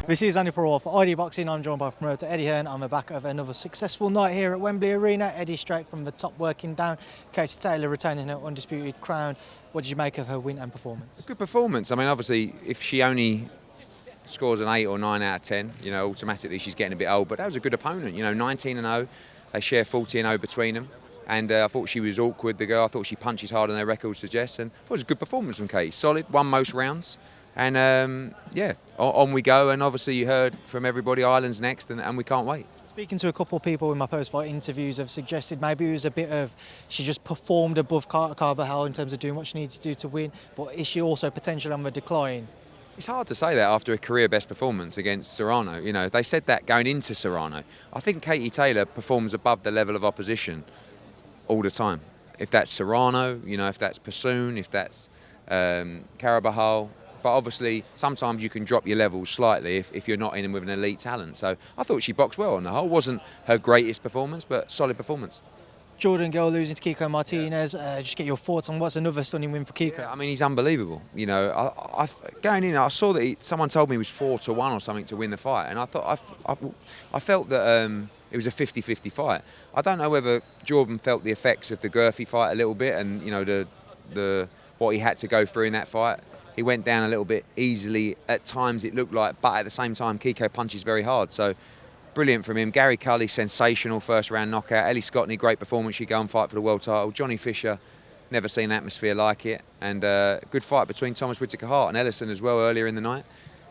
This is Andi Purewal for ID Boxing. I'm joined by promoter Eddie Hearn. I'm the back of another successful night here at Wembley Arena. Eddie straight from the top working down. Katie Taylor retaining her undisputed crown. What did you make of her win and performance? A good performance. I mean, obviously, if she only scores an 8 or 9 out of 10, you know, automatically she's getting a bit old. But that was a good opponent. You know, 19-0. They share 40-0 between them. And I thought she was awkward, the girl. I thought she punches hard on their record suggests. And I thought it was a good performance from Katie. Solid, won most rounds. And yeah, on we go. And obviously you heard from everybody, Ireland's next, and we can't wait. Speaking to a couple of people in my post-fight interviews have suggested maybe it was a bit of she just performed above Taylor-Carabajal in terms of doing what she needs to do to win, but is she also potentially on the decline? It's hard to say that after a career best performance against Serrano. You know, they said that going into Serrano. I think Katie Taylor performs above the level of opposition all the time. If that's Serrano, you know, if that's Pursuit, if that's Carabajal. But obviously, sometimes you can drop your levels slightly if you're not in with an elite talent. So I thought she boxed well on the whole. Wasn't her greatest performance, but solid performance. Jordan Gill losing to Kiko Martinez. Just get your thoughts on what's another stunning win for Kiko. Yeah, I mean, he's unbelievable. You know, I going in, I saw that someone told me he was 4-1 or something to win the fight, and I thought I felt that it was a 50-50 fight. I don't know whether Jordan felt the effects of the Gurphy fight a little bit, and you know the what he had to go through in that fight. He went down a little bit easily at times, it looked like, but at the same time, Kiko punches very hard. So brilliant from him. Gary Cully, sensational first round knockout. Ellie Scottney, great performance. She'd go and fight for the world title. Johnny Fisher, never seen an atmosphere like it. And good fight between Thomas Whittaker-Hart and Ellison as well earlier in the night.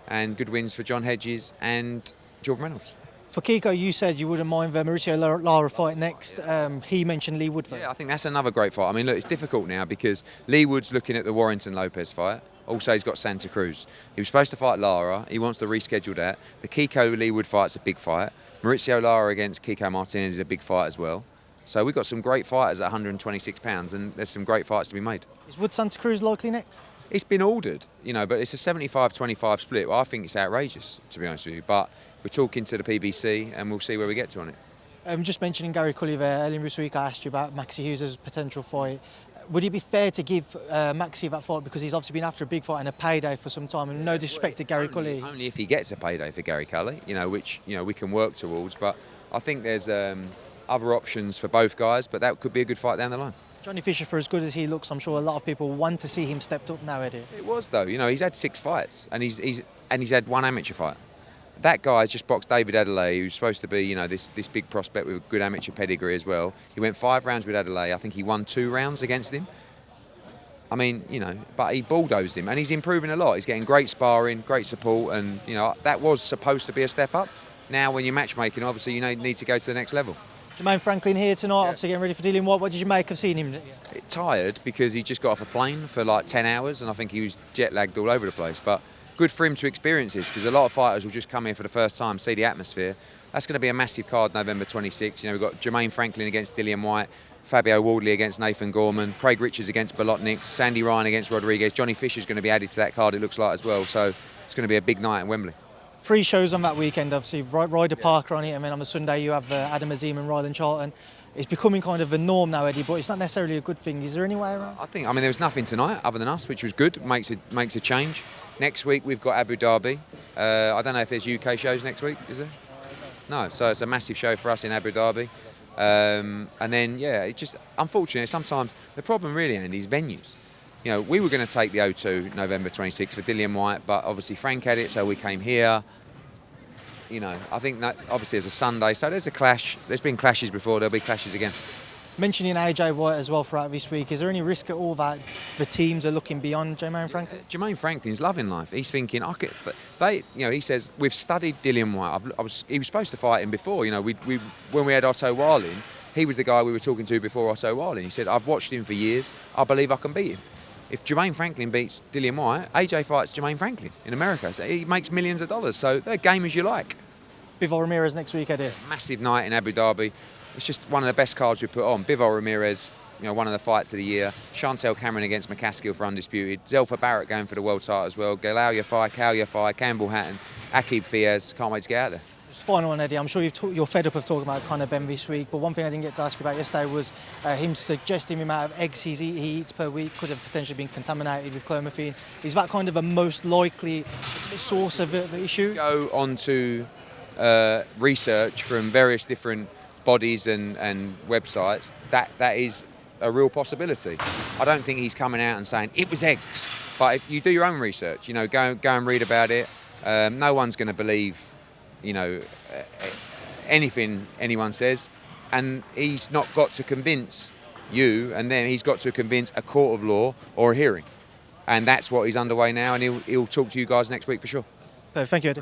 And good wins for John Hedges and Jordan Reynolds. For Kiko, you said you wouldn't mind the Mauricio Lara fight next. He mentioned Lee Woodford. Yeah, I think that's another great fight. I mean, look, it's difficult now because Lee Wood's looking at the Warrington-Lopez fight. Also, he's got Santa Cruz. He was supposed to fight Lara. He wants to reschedule that. The Kiko-Lee Wood fight's a big fight. Mauricio Lara against Kiko Martinez is a big fight as well. So we've got some great fighters at 126 pounds, and there's some great fights to be made. Is Wood Santa Cruz likely next? It's been ordered, you know, but it's a 75-25 split. Well, I think it's outrageous, to be honest with you. But we're talking to the PBC, and we'll see where we get to on it. Just mentioning Gary Cully there, earlier this week I asked you about Maxi Hughes' potential fight. Would it be fair to give Maxi that fight because he's obviously been after a big fight and a payday for some time, and no disrespect to Gary Cully? Only if he gets a payday for Gary Cully, you know, which we can work towards. But I think there's other options for both guys, but that could be a good fight down the line. Johnny Fisher, for as good as he looks, I'm sure a lot of people want to see him stepped up now, Eddie. It was though, you know, he's had 6 fights and he's had 1 amateur fight. That guy just boxed David Adelaide, who's supposed to be, you know, this big prospect with good amateur pedigree as well. He went 5 rounds with Adelaide. I think he won 2 rounds against him. I mean, you know, but he bulldozed him, and he's improving a lot. He's getting great sparring, great support, and you know that was supposed to be a step up. Now, when you're matchmaking, obviously you need to go to the next level. Jermaine Franklin here tonight, obviously getting ready for Dillian White. What did you make of seeing him? Tired because he just got off a plane for like 10 hours, and I think he was jet lagged all over the place. But good for him to experience this because a lot of fighters will just come here for the first time, see the atmosphere. That's going to be a massive card November 26th. You know, we've got Jermaine Franklin against Dillian White, Fabio Wardley against Nathan Gorman, Craig Richards against Bolotnick, Sandy Ryan against Rodriguez. Johnny Fisher's going to be added to that card, it looks like, as well. So it's going to be a big night at Wembley. 3 shows on that weekend, obviously. Ryder Parker on it, and then on the Sunday you have Adam Azim and Ryland Charlton. It's becoming kind of a norm now, Eddie, but it's not necessarily a good thing. Is there any way around? I mean, there was nothing tonight other than us, which was good. Makes a change. Next week we've got Abu Dhabi. I don't know if there's UK shows next week, is there? No, so it's a massive show for us in Abu Dhabi. And then, yeah, it's just unfortunate. Sometimes the problem really, Andy, is venues. You know, we were going to take the O2 November 26th for Dillian White, but obviously Frank had it, so we came here. You know, I think that obviously it's a Sunday, so there's a clash. There's been clashes before, there'll be clashes again. Mentioning AJ White as well throughout this week, is there any risk at all that the teams are looking beyond Jermaine Franklin? Jermaine Franklin's loving life. He's thinking, he says, we've studied Dillian White. He was supposed to fight him before. You know, when we had Otto Wall in, he was the guy we were talking to before Otto Wall in. He said, I've watched him for years. I believe I can beat him. If Jermaine Franklin beats Dillian White, AJ fights Jermaine Franklin in America. So he makes millions of dollars. So they're game as you like. Bivol-Ramirez next week, Eddie. Massive night in Abu Dhabi. It's just one of the best cards we put on. Bivol-Ramirez, you know, one of the fights of the year. Chantel Cameron against McCaskill for undisputed. Zelfa Barrett going for the world title as well. Galal Yafai, Cal Yafai, Campbell Hatton, Akib Fiaz. Can't wait to get out there. final one, Eddie. I'm sure you're fed up of talking about Conor Benn this week, but one thing I didn't get to ask you about yesterday was him suggesting the amount of eggs he eats per week could have potentially been contaminated with clomiphene. Is that kind of a most likely source of the issue? Go on to research from various different bodies and websites. That is a real possibility. I don't think he's coming out and saying it was eggs, but if you do your own research, you know, go and read about it. No one's going to believe, you know, anything anyone says, and he's not got to convince you, and then he's got to convince a court of law or a hearing, and that's what he's underway now, and he'll talk to you guys next week for sure. Thank you, Eddie.